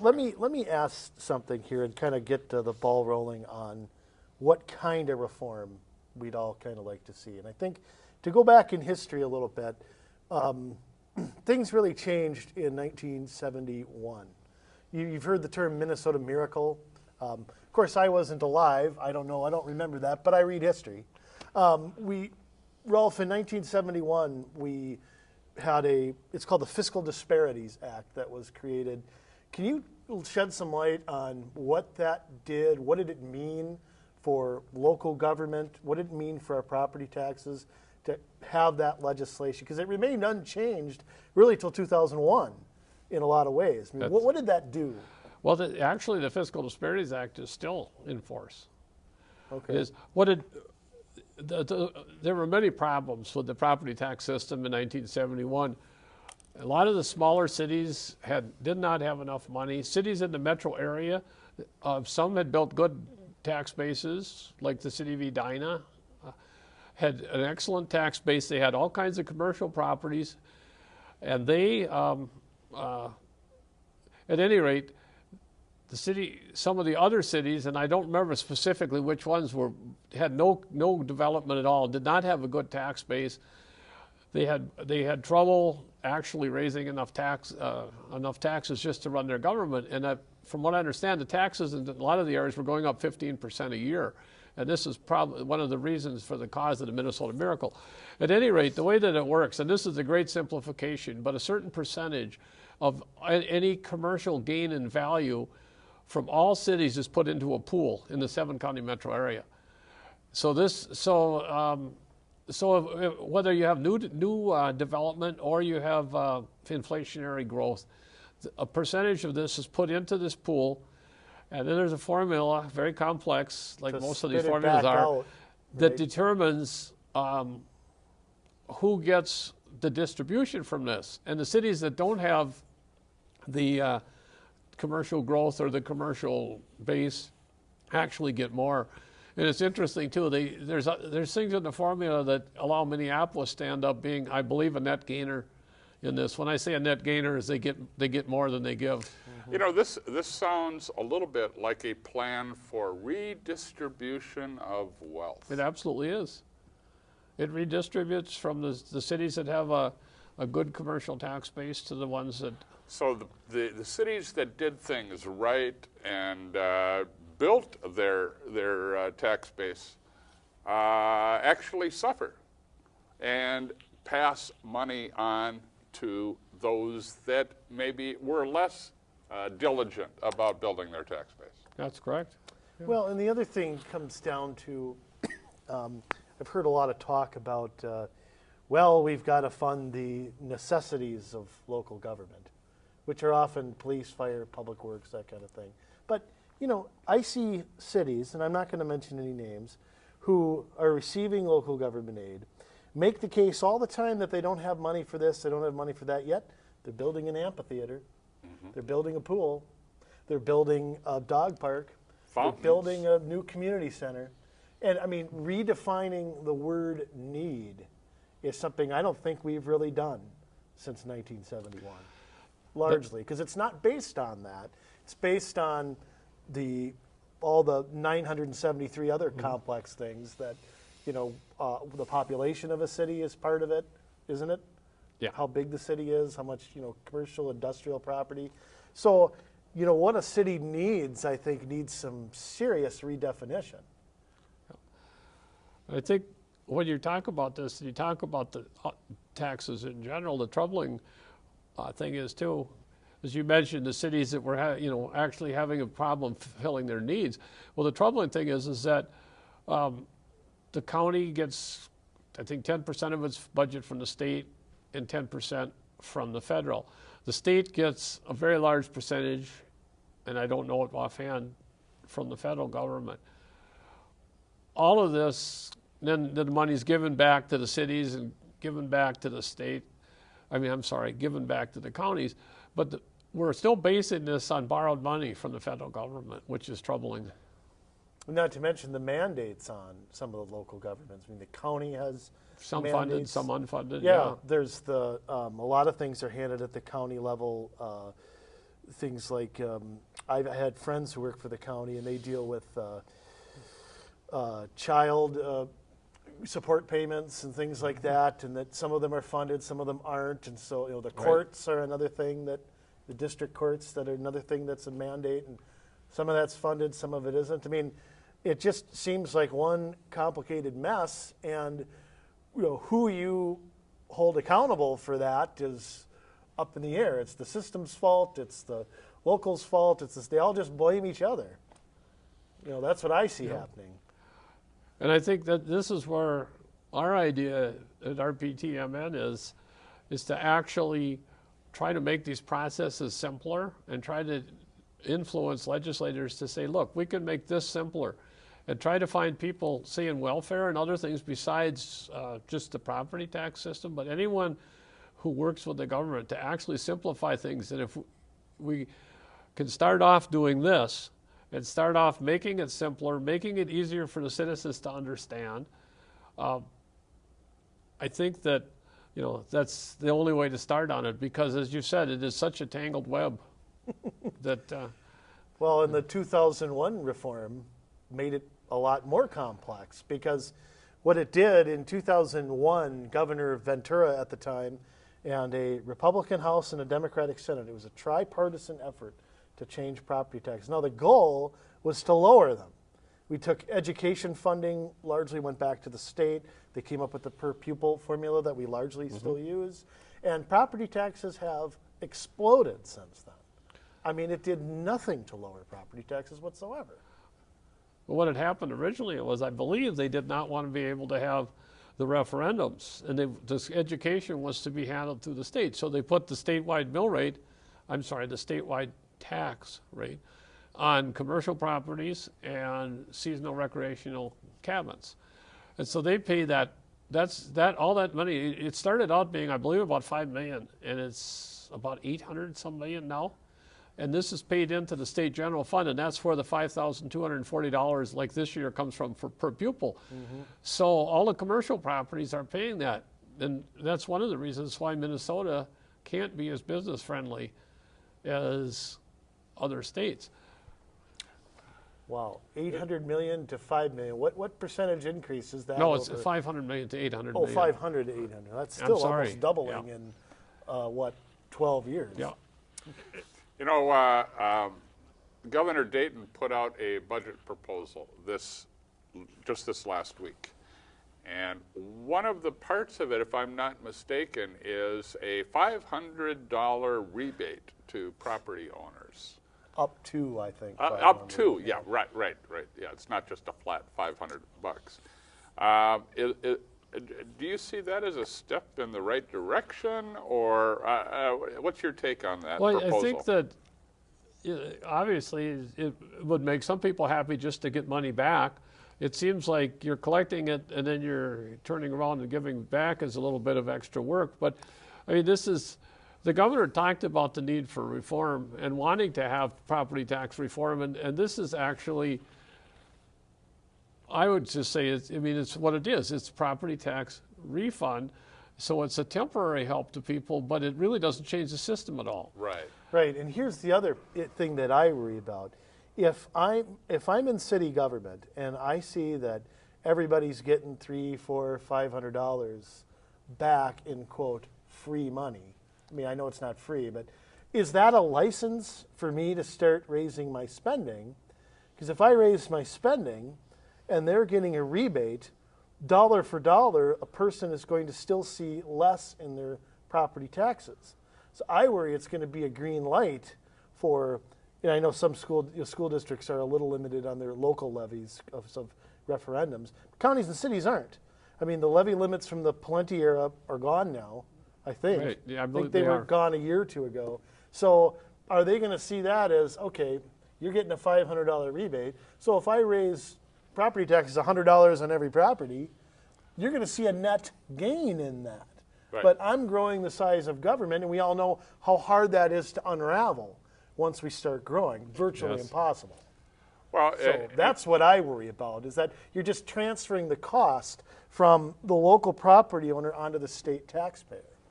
Well, let me ask something here and kind of get the ball rolling on what kind of reform we'd all kind of like to see. And I think to go back in history a little bit, things really changed in 1971. You've heard the term Minnesota Miracle. Of course, I wasn't alive. I don't know. I don't remember that, but I read history. Rolf, in 1971, we had it's called the Fiscal Disparities Act that was created. Can you shed some light on what that did? What did it mean for local government? What did it mean for our property taxes to have that legislation? Because it remained unchanged really till 2001 in a lot of ways. I mean, what did that do? Well, actually, the Fiscal Disparities Act is still in force. Okay. There were many problems with the property tax system in 1971. A lot of the smaller cities did not have enough money. Cities in the metro area, some had built good tax bases, like the city of Edina, had an excellent tax base. They had all kinds of commercial properties, and they, at any rate, some of the other cities, and I don't remember specifically which ones had no development at all, did not have a good tax base. They had trouble actually raising enough taxes just to run their government. And from what I understand, the taxes in a lot of the areas were going up 15% a year. And this is probably one of the reasons for the cause of the Minnesota Miracle. At any rate, the way that it works, and this is a great simplification, but a certain percentage of any commercial gain in value from all cities is put into a pool in the 7-county metro area. So whether you have new development or you have inflationary growth, a percentage of this is put into this pool, and then there's a formula, very complex, like most of these formulas are, that determines who gets the distribution from this. And the cities that don't have the commercial growth or the commercial base actually get more. And it's interesting too. There's things in the formula that allow Minneapolis to end up being, I believe, a net gainer in this. When I say a net gainer, is they get more than they give. Mm-hmm. You know, this sounds a little bit like a plan for redistribution of wealth. It absolutely is. It redistributes from the cities that have a good commercial tax base to the ones that. So the cities that did things right and built their tax base actually suffer and pass money on to those that maybe were less diligent about building their tax base. That's correct. Yeah. Well, and the other thing comes down to, I've heard a lot of talk about, well, we've got to fund the necessities of local government, which are often police, fire, public works, that kind of thing. But, you know, I see cities, and I'm not going to mention any names, who are receiving local government aid, make the case all the time that they don't have money for this, they don't have money for that, yet they're building an amphitheater, they're building a pool, they're building a dog park, fountains. They're building a new community center. And I mean, redefining the word need is something I don't think we've really done since 1971, largely, because it's not based on that. It's based on all the 973 other complex things that, you know, the population of a city is part of it, isn't it? Yeah. How big the city is, how much, you know, commercial, industrial property. So, you know, what a city needs, I think, needs some serious redefinition. I think when you talk about this, you talk about the taxes in general, the troubling thing is, too, as you mentioned, the cities that were actually having a problem fulfilling their needs. Well, the troubling thing is that the county gets, I think, 10% of its budget from the state and 10% from the federal. The state gets a very large percentage, and I don't know it offhand, from the federal government. All of this, then the money's given back to the cities and given back to the state. Given back to the counties. But we're still basing this on borrowed money from the federal government, which is troubling. Not to mention the mandates on some of the local governments. I mean, the county has some mandates. Funded, some unfunded. Yeah, there's a lot of things are handled at the county level. things like I've had friends who work for the county, and they deal with child support payments and things like that, and that some of them are funded, some of them aren't, and so the courts are another thing, that the district courts that are another thing that's a mandate, and some of that's funded, some of it isn't. I mean, it just seems like one complicated mess, and who you hold accountable for that is up in the air. It's the system's fault, it's the locals' fault, it's this, they all just blame each other. That's what I see happening. And I think that this is where our idea at RPTMN is to actually try to make these processes simpler and try to influence legislators to say, look, we can make this simpler, and try to find people, say in welfare and other things besides just the property tax system, but anyone who works with the government to actually simplify things. And if we can start off doing this and start off making it simpler, making it easier for the citizens to understand, I think that that's the only way to start on it, because as you said, it is such a tangled web that well, and the 2001 reform made it a lot more complex, because what it did in 2001, Governor Ventura at the time, and a Republican House and a Democratic Senate, it was a tripartisan effort to change property taxes. Now the goal was to lower them. We took education funding, largely went back to the state. They came up with the per pupil formula that we largely still use. And property taxes have exploded since then. I mean, it did nothing to lower property taxes whatsoever. Well, what had happened originally was, I believe they did not want to be able to have the referendums, and this education was to be handled through the state. So they put the statewide the statewide tax rate on commercial properties and seasonal recreational cabins. And so they pay all that money. It started out being, I believe, about $5 million, and it's about 800 some million now. And this is paid into the state general fund, and that's where the $5,240 like this year comes from per pupil. So all the commercial properties are paying that. And that's one of the reasons why Minnesota can't be as business friendly as other states. Wow, 800 million to 5 million. What percentage increase is that? No, it's 500 million to 800 million. 500 to 800. That's still almost doubling in 12 years? Yeah. Governor Dayton put out a budget proposal just this last week. And one of the parts of it, if I'm not mistaken, is a $500 rebate to property owners. Up to, I think. Up to, yeah, right. Yeah, it's not just a flat $500. Do you see that as a step in the right direction, or what's your take on that proposal? I think that obviously it would make some people happy just to get money back. It seems like you're collecting it and then you're turning around and giving back is a little bit of extra work. But I mean, the governor talked about the need for reform and wanting to have property tax reform, and this is actually, I would just say, it's what it is. It's property tax refund. So it's a temporary help to people, but it really doesn't change the system at all. Right. Right, and here's the other thing that I worry about. If I'm in city government and I see that everybody's getting $300, $400, $500 back in, quote, free money, I mean, I know it's not free, but is that a license for me to start raising my spending? Because if I raise my spending and they're getting a rebate, dollar for dollar, a person is going to still see less in their property taxes. So I worry it's going to be a green light for, I know some school districts are a little limited on their local levies of referendums. Counties and cities aren't. I mean, the levy limits from the Pawlenty era are gone now, I think. Right. Yeah, I think they were gone a year or two ago. So are they going to see that as, okay, you're getting a $500 rebate, so if I raise property taxes $100 on every property, you're going to see a net gain in that. Right. But I'm growing the size of government, and we all know how hard that is to unravel once we start growing. Virtually impossible. Well, so that's what I worry about, is that you're just transferring the cost from the local property owner onto the state taxpayer.